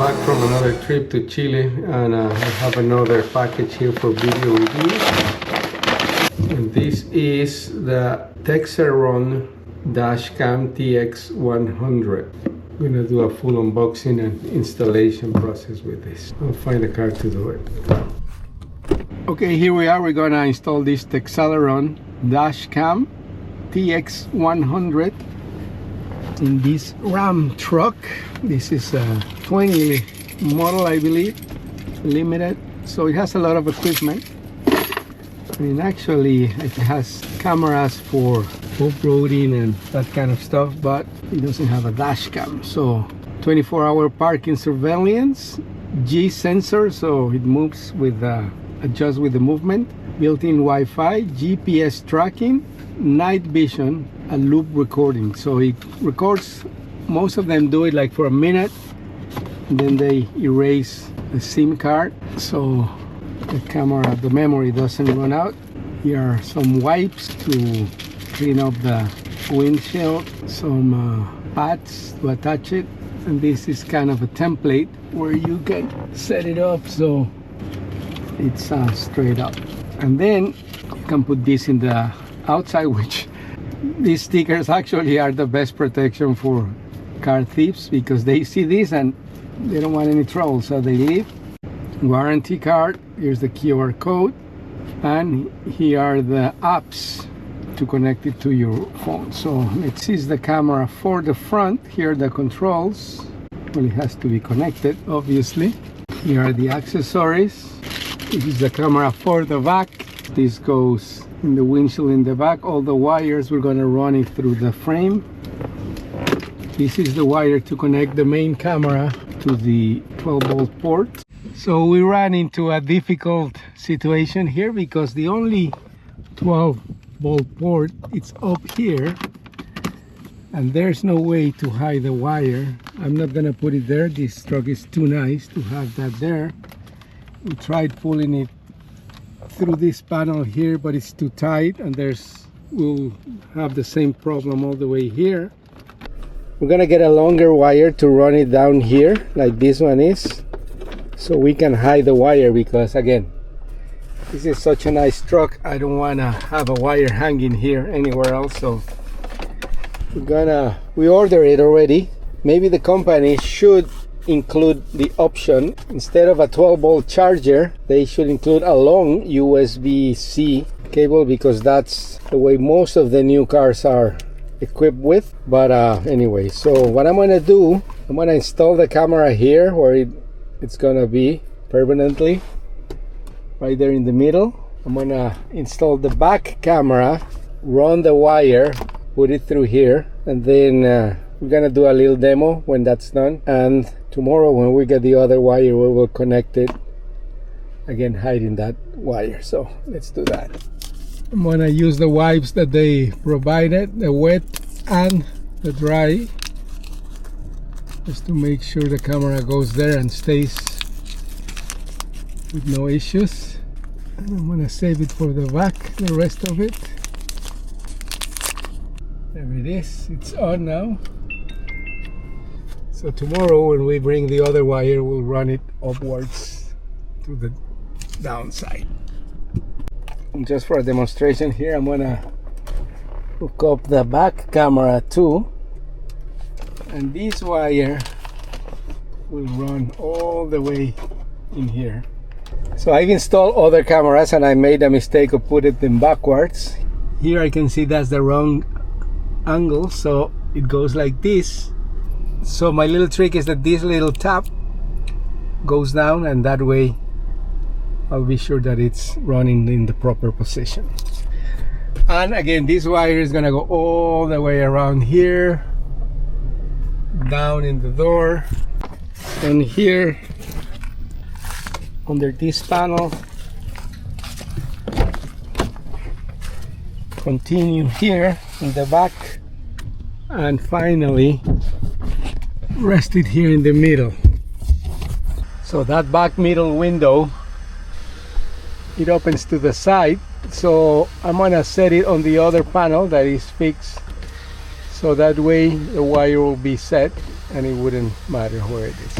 back from another trip to Chile, and I have another package here for video review. And this is the TECXLERON Dashcam TX100. I'm gonna do a full unboxing and installation process with this. I'll find a card to do it. Okay, here we are. We're gonna install this TECXLERON Dashcam TX100 in this Ram truck. This is a 20 model, I believe, limited, so it has a lot of equipment. I mean, actually it has cameras for off-roading and that kind of stuff, but it doesn't have a dash cam. So 24-hour parking surveillance, G sensor, so it moves with adjusts with the movement, built-in Wi-Fi, GPS tracking, night vision, and loop recording. So it records, most of them do it like for a minute, and then they erase the SIM card so the camera, the memory doesn't run out. Here are some wipes to clean up the windshield, some pads to attach it, and this is kind of a template where you can set it up so it's straight up. And then you can put this in the outside, which these stickers actually are the best protection for car thieves, because they see this and they don't want any trouble, so they leave. Warranty card, here's the QR code, and here are the apps to connect it to your phone. So it is the camera for the front. Here are the controls. Well, it has to be connected, obviously. Here are the accessories. This is the camera for the back. This goes in the windshield in the back. All the wires, we're going to run it through the frame. This is the wire to connect the main camera to the 12-volt port. So we ran into a difficult situation here because the only 12-volt port is up here, and there's no way to hide the wire. I'm not gonna put it there. This truck is too nice to have that there. We tried pulling it through this panel here, but it's too tight, and we'll have the same problem all the way here. We're gonna get a longer wire to run it down here like this one is, so we can hide the wire, because again, this is such a nice truck. I don't want to have a wire hanging here anywhere else. So we order it already. Maybe the company should include the option, instead of a 12-volt charger, they should include a long USB-C cable, because that's the way most of the new cars are equipped with. But anyway, so what I'm gonna do, I'm gonna install the camera here where it's gonna be permanently, right there in the middle. I'm gonna install the back camera, run the wire, put it through here, and then we're gonna do a little demo when that's done. And tomorrow when we get the other wire, we will connect it again, hiding that wire. So let's do that. I'm gonna use the wipes that they provided, the wet and the dry, just to make sure the camera goes there and stays with no issues. And I'm gonna save it for the back, the rest of it. There it is, it's on now. So tomorrow when we bring the other wire, we'll run it upwards to the downside. And just for a demonstration here, I'm gonna hook up the back camera too, and this wire will run all the way in here. So I've installed other cameras and I made a mistake of putting them backwards. Here I can see that's the wrong angle, so it goes like this. So my little trick is that this little tap goes down, and that way I'll be sure that it's running in the proper position. And again, this wire is gonna go all the way around here, down in the door, and here under this panel, continue here in the back, and finally rest it here in the middle. So that back middle window, it opens to the side, so I'm gonna set it on the other panel that is fixed, so that way the wire will be set and it wouldn't matter where it is.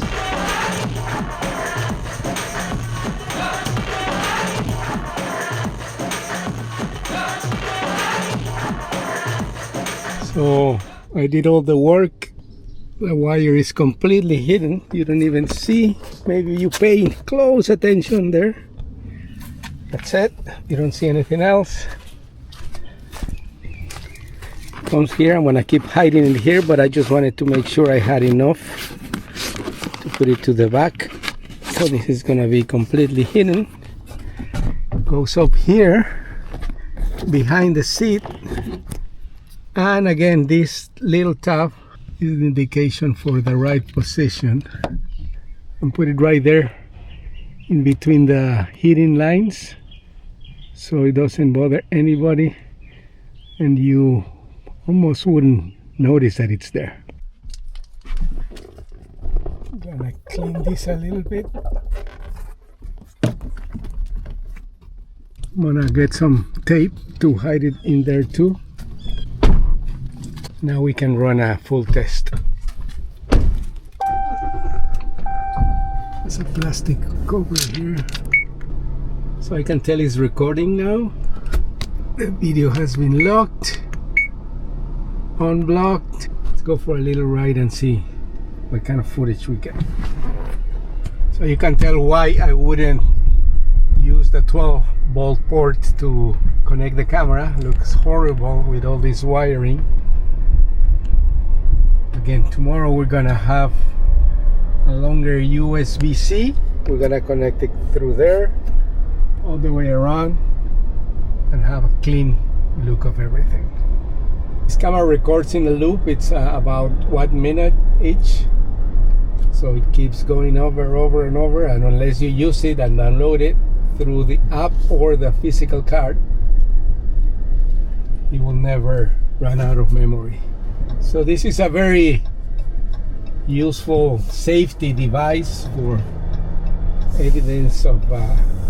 So I did all the work. The wire is completely hidden. You don't even see. Maybe you pay close attention there. That's it. You don't see anything else. Comes here. I'm gonna keep hiding it here, but I just wanted to make sure I had enough to put it to the back. So this is gonna be completely hidden. Goes up here behind the seat, and again this little tab is an indication for the right position, and put it right there in between the heating lines so it doesn't bother anybody and you almost wouldn't notice that it's there. I'm gonna clean this a little bit. I'm gonna get some tape to hide it in there too. Now we can run a full test. There's a plastic cover here, so I can tell it's recording now. The video has been locked, unblocked. Let's go for a little ride and see what kind of footage we get. So you can tell why I wouldn't use the 12-volt port to connect the camera. It looks horrible with all this wiring. Again, tomorrow we're gonna have a longer USB-C. We're gonna connect it through there all the way around and have a clean look of everything. This camera records in a loop. It's about 1 minute each, so it keeps going over and over, and unless you use it and download it through the app or the physical card, you will never run out of memory. So this is a very useful safety device for evidence of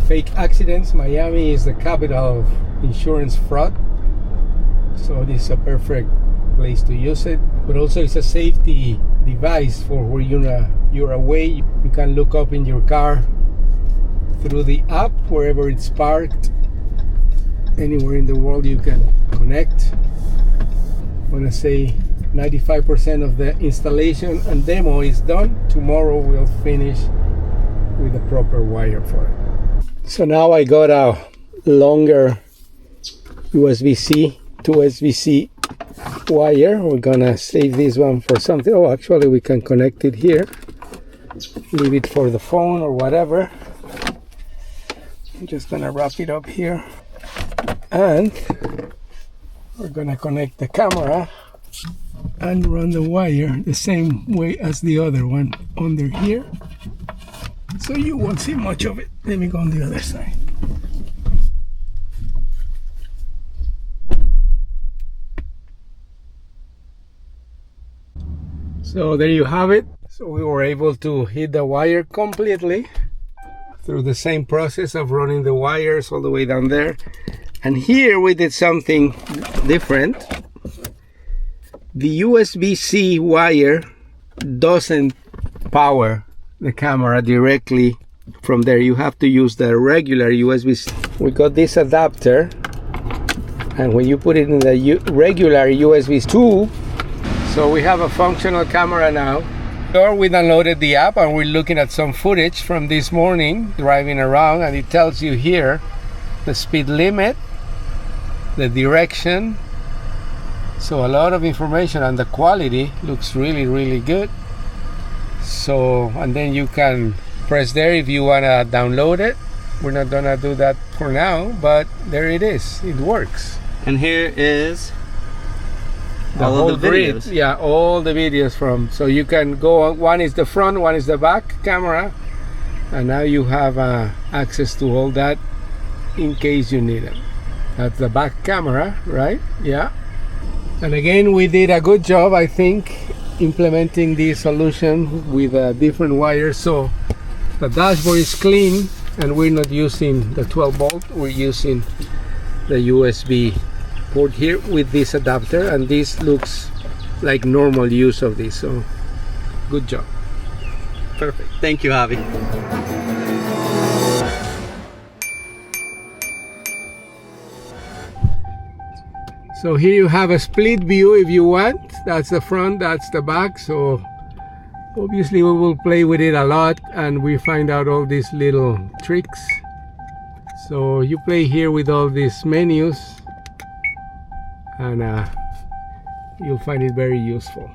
fake accidents. Miami is the capital of insurance fraud, so this is a perfect place to use it. But also it's a safety device for where you're away. You can look up in your car through the app wherever it's parked. Anywhere in the world you can connect. I want to say 95% of the installation and demo is done. Tomorrow we'll finish with the proper wire for it. So now I got a longer USB-C to USB-C wire. We're gonna save this one for something. Oh, actually we can connect it here. Leave it for the phone or whatever. I'm just gonna wrap it up here. And we're gonna connect the camera and run the wire the same way as the other one under here, so you won't see much of it. Let me go on the other side. So there you have it. So we were able to hit the wire completely through the same process of running the wires all the way down there. And here we did something different. The USB-C wire doesn't power the camera directly from there. You have to use the regular USB-C. We got this adapter, and when you put it in the regular USB 2, so we have a functional camera now. Or we downloaded the app and we're looking at some footage from this morning driving around, and it tells you here the speed limit, the direction. So a lot of information, and the quality looks really good. So, and then you can press there if you want to download it. We're not gonna do that for now, but there it is. It works. And here is The all whole of the grid. videos. Yeah, all the videos from. So you can go on. One is the front, one is the back camera, and now you have access to all that in case you need it. That's the back camera, right? Yeah. And again, we did a good job, I think, implementing this solution with different wires. So the dashboard is clean, and we're not using the 12-volt. We're using the USB port here with this adapter, and this looks like normal use of this. So good job. Perfect. Thank you, Javi. So here you have a split view if you want. That's the front, that's the back. So obviously we will play with it a lot and we find out all these little tricks. So you play here with all these menus and you'll find it very useful.